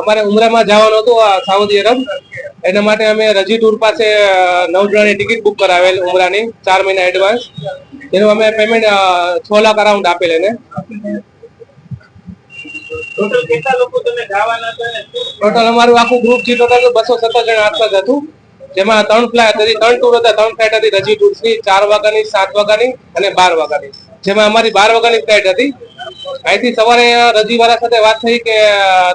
અમારે ઉમરામાં જવાનું હતું સાઉદી અરબ, એના માટે અમે રજી ટૂર પાસે 9 જણાની ટિકિટ બુક કરાવેલ ઉમરાની 4 મહિના એડવાન્સ. એનું અમે પેમેન્ટ 6 લાખ અરાઉન્ડ આપેલ એને. ટોટલ અમારું આખું ગ્રુપ જે ટોટલ 217 જણા આસપાસ હતું, જેમાં 3 ટૂર હતા. 3 ફ્લાઇટ હતી રજી ટૂર્સની, 4 વાગ્યાની, 7 વાગ્યાની અને 12 વાગ્યાની, જેમાં અમારી 12 વાગ્યાની ફ્લાઇટ હતી. અહીંથી સવારે રજીવાળા સાથે વાત થઈ કે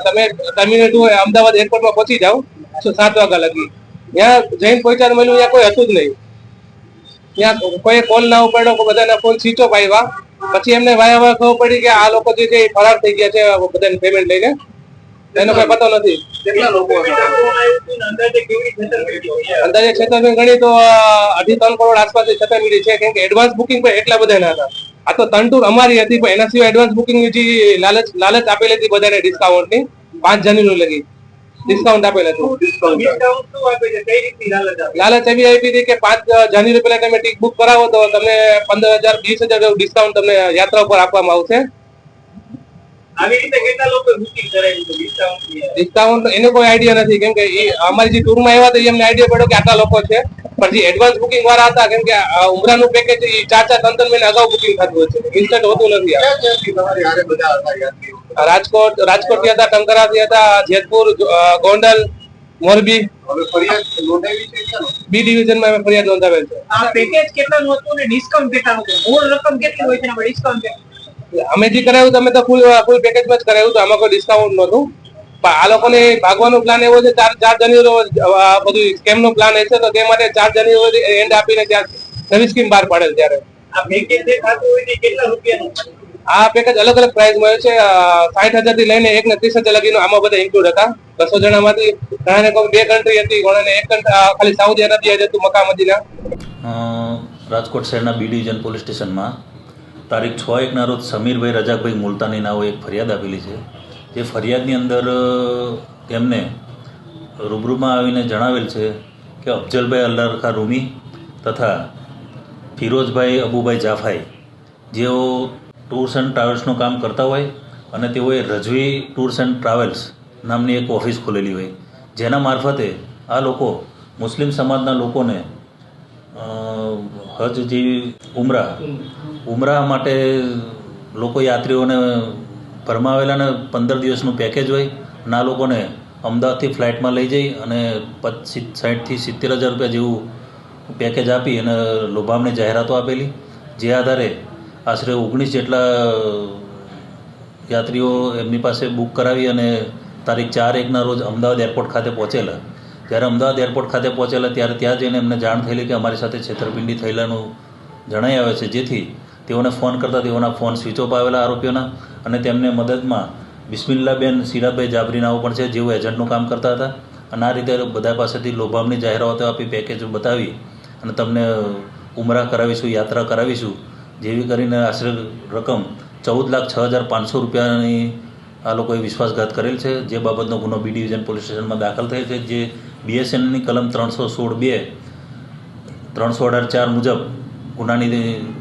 તમે ટર્મિનલ 2 અમદાવાદ એરપોર્ટમાં પહોંચી જાઓ 7 વાગ્યા લગી. ત્યાં જઈને પહોંચ્યા મળ્યું ત્યાં કોઈ હતું જ નહીં. ત્યાં કોઈ કોલ ના ઉપાડ્યો, બધાના ફોન સ્વિચ ઓફ આવ્યા. પછી એમને વાયા ખબર પડી કે આ લોકો જે છે એ ફરાર થઈ ગયા છે બધાને પેમેન્ટ લઈને. એનો કઈ પતો નથી. કેટલા લોકો અંદાજે છેતરપિંડી ગણી તો 2.5-3 કરોડ આસપાસ છેતરપિંડી છે, કેમ કે એડવાન્સ બુકિંગ પણ એટલા બધા ના હતા. આ તો 3 ટૂર અમારી હતી, પણ એના સિવાય એડવાન્સ બુકિંગ જે લાલચ આપેલી હતી બધાને ડિસ્કાઉન્ટની 5 જાન્યુઆરી લગી ડિસ્કાઉન્ટ આપેલ હતું. લાલચ એવી આપી હતી કે 5 જાન્યુઆરી પહેલા તમે ટિકિટ બુક કરાવો તો તમને 15,000 20,000 ડિસ્કાઉન્ટ તમને યાત્રા ઉપર આપવામાં આવશે. ડિસ્કાઉન્ટ એનો કોઈ આઈડિયા નથી, કેમ કે અમારી જે ટૂરમાં આવ્યા હતા એમને આઈડિયા પડ્યો કે આટલા લોકો છે, પણ જે એડવાન્સ બુકિંગ વાળા હતા, કેમ કે ઉમરાનું પેકેજ 4-3 મહિના અગાઉ બુકિંગ થતું હોય છે, ઇન્સ્ટન્ટ હોતું નથી. રાજકોટ થી હતા, ટંકારા થી હતા, જેતપુર, ગોંડલ, મોરબી. બી ડિવિઝનમાં અમે ફરિયાદ નોંધાવેલ છે. આ પેકેજ કેટલાનું હતું અને ડિસ્કાઉન્ટ કેટલાનું હતું? મૂળ રકમ કેટલી હોય છે અને ડિસ્કાઉન્ટ અમે જે કરાવ્યું તમે તો ફૂલ પેકેજમાં જ કરાવ્યું હતું, આમાં કોઈ ડિસ્કાઉન્ટ નહોતું. આ લોકોને ભાગવાનો પ્લાન એવો છે 4 જાન્યુઆરી બધું સ્કેમ નો પ્લાન હશે, તો તે માટે 4 જાન્યુઆરી એન્ડ આપીને ત્યાં નવી સ્કીમ બહાર પાડેલ. ત્યારે આ પેકેજ જે થતું હોય છે કેટલા રૂપિયાનું? આ પેકેજ અલગ અલગ પ્રાઇસ મળે છે. 60,000 થી લઈને 1,30,000 લગીનો આમાં બધા ઇન્ક્લુડ હતા. 200 જણામાંથી ઘણાને કોઈ 2 કન્ટ્રી હતી, ઘણાને 1 ખાલી સાઉદી અરેબિયા હતું, મક્કા મદીના. રાજકોટ શહેરના બી ડિવિઝન પોલીસ સ્ટેશનમાં તારીખ 6/1ના રોજ સમીરભાઈ રજાકભાઈ મુલતાની નાઓ એક ફરિયાદ આપેલી છે. જે ફરિયાદની અંદર તેમને રૂબરૂમાં આવીને જણાવેલ છે કે અફજલભાઈ અલ્લારખા રૂમી તથા ફિરોઝભાઈ અબુભાઈ જાફાઈ, જેઓ ટૂર્સ એન્ડ ટ્રાવેલ્સનું કામ કરતા હોય અને તેઓએ રજવી ટૂર્સ એન્ડ ટ્રાવેલ્સ નામની એક ઓફિસ ખોલેલી હોય, જેના મારફતે આ લોકો મુસ્લિમ સમાજના લોકોને હજ જેવી ઉમરા માટે લોકો યાત્રીઓને ફરમાવેલાને 15 દિવસનું પેકેજ હોય અને આ લોકોને અમદાવાદથી ફ્લાઇટમાં લઈ જઈ અને 60,000 થી 70,000 રૂપિયા જેવું પેકેજ આપી અને લોભામણી જાહેરાતો આપેલી. જે આધારે આશરે 19 જેટલા યાત્રીઓ એમની પાસે બુક કરાવી અને તારીખ 4/1ના રોજ અમદાવાદ એરપોર્ટ ખાતે પહોંચેલા. જ્યારે અમદાવાદ એરપોર્ટ ખાતે પહોંચેલા ત્યારે ત્યાં જઈને એમને જાણ થયેલી કે અમારી સાથે છેતરપિંડી થયેલાનું જણાઈ આવે છે, જેથી તેઓને ફોન કરતાં તેઓના ફોન સ્વિચ ઓફ આવેલા આરોપીઓના, અને તેમને મદદમાં બિસ્મિલ્લાબેન સિરાજભાઈ જાબરી નાઓ પણ છે, જેઓ એજન્ટનું કામ કરતા હતા. અને આ રીતે બધા પાસેથી લોભામણી જાહેરાતો આપી પેકેજ બતાવી અને તમને ઉમરા કરાવીશું, યાત્રા કરાવીશું જેવી કરીને આશરે રકમ 14,06,500 રૂપિયાની આ લોકોએ વિશ્વાસઘાત કરેલ છે. જે બાબતનો ગુનો બી ડિવિઝન પોલીસ સ્ટેશનમાં દાખલ થયેલ છે. જે BSNની કલમ 316(2), 318(4) મુજબ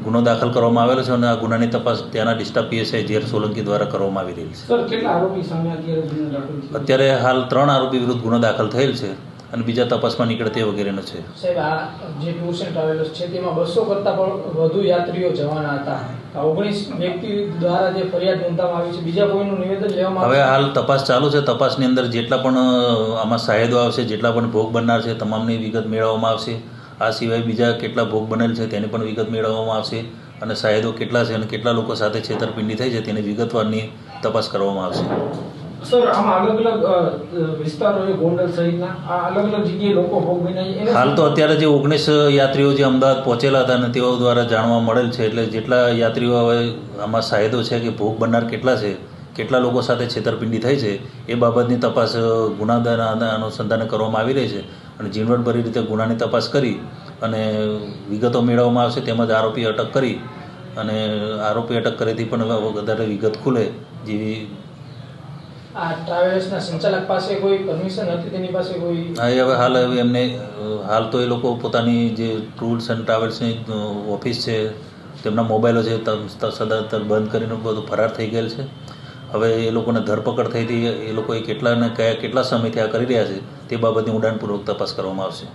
ગુનો દાખલ કરવામાં આવેલો છે અને આ ગુનાની તપાસ ત્યાંના ડિસ્ટ્રિક્ટ PSI ઝેર સોલંકી દ્વારા કરવામાં આવી રહી છે. અત્યારે હાલ 3 આરોપી વિરુદ્ધ ગુનો દાખલ થયેલ છે અને બીજા તપાસમાં નીકળે તે વગેરેનો છે. સાહેબ, આ જે ટૂર્સ એન્ડ ટ્રાવેલર્સ છે તેમાં 200 કરતાં પણ વધુ યાત્રીઓ જવાના હતા. 19 વ્યક્તિ દ્વારા જે ફરિયાદ નોંધવામાં આવી છે, બીજા કોઈનું નિવેદન લેવામાં હવે હાલ તપાસ ચાલુ છે. તપાસની અંદર જેટલા પણ આમાં શાહેદો આવશે, જેટલા પણ ભોગ બનનાર છે, તમામની વિગત મેળવવામાં આવશે. આ સિવાય બીજા કેટલા ભોગ બનેલ છે તેની પણ વિગત મેળવવામાં આવશે અને શાહેદો કેટલા છે અને કેટલા લોકો સાથે છેતરપિંડી થઈ છે તેની વિગતવારની તપાસ કરવામાં આવશે. સર, આમાં અલગ અલગ વિસ્તારો ગોંડલ સહિતના અલગ અલગ જગ્યાએ લોકો ભોગ બન્યા. હાલ તો અત્યારે જે 19 યાત્રીઓ જે અમદાવાદ પહોંચેલા હતા અને તેઓ દ્વારા જાણવા મળેલ છે, એટલે જેટલા યાત્રીઓ હવે આમાં શાહેદો છે કે ભોગ બનનાર કેટલા છે, કેટલા લોકો સાથે છેતરપિંડી થઈ છે, એ બાબતની તપાસ ગુનાના અનુસંધાને કરવામાં આવી રહી છે અને ઝીણવટભરી રીતે ગુનાની તપાસ કરી અને વિગતો મેળવવામાં આવશે. તેમજ આરોપી અટક કરી અને આરોપી અટક કરેથી પણ વધારે વિગત ખુલે જેવી. આ ટ્રાવેલ્સના સંચાલક પાસે કોઈ પરમિશન હતી, તેની પાસે કોઈ? હા, હવે હાલ તો એ લોકો પોતાની જે ટૂર્સ એન્ડ ટ્રાવેલ્સની ઓફિસ છે તેમના મોબાઈલો છે સદંતર બંધ કરીને બધું ફરાર થઈ ગયેલ છે હવે એ લોકોને ધરપકડ થઈ હતી, એ લોકોએ કેટલા સમયથી આ કરી રહ્યા છે તે બાબતની ઊંડાણપૂર્વક તપાસ કરવામાં આવશે.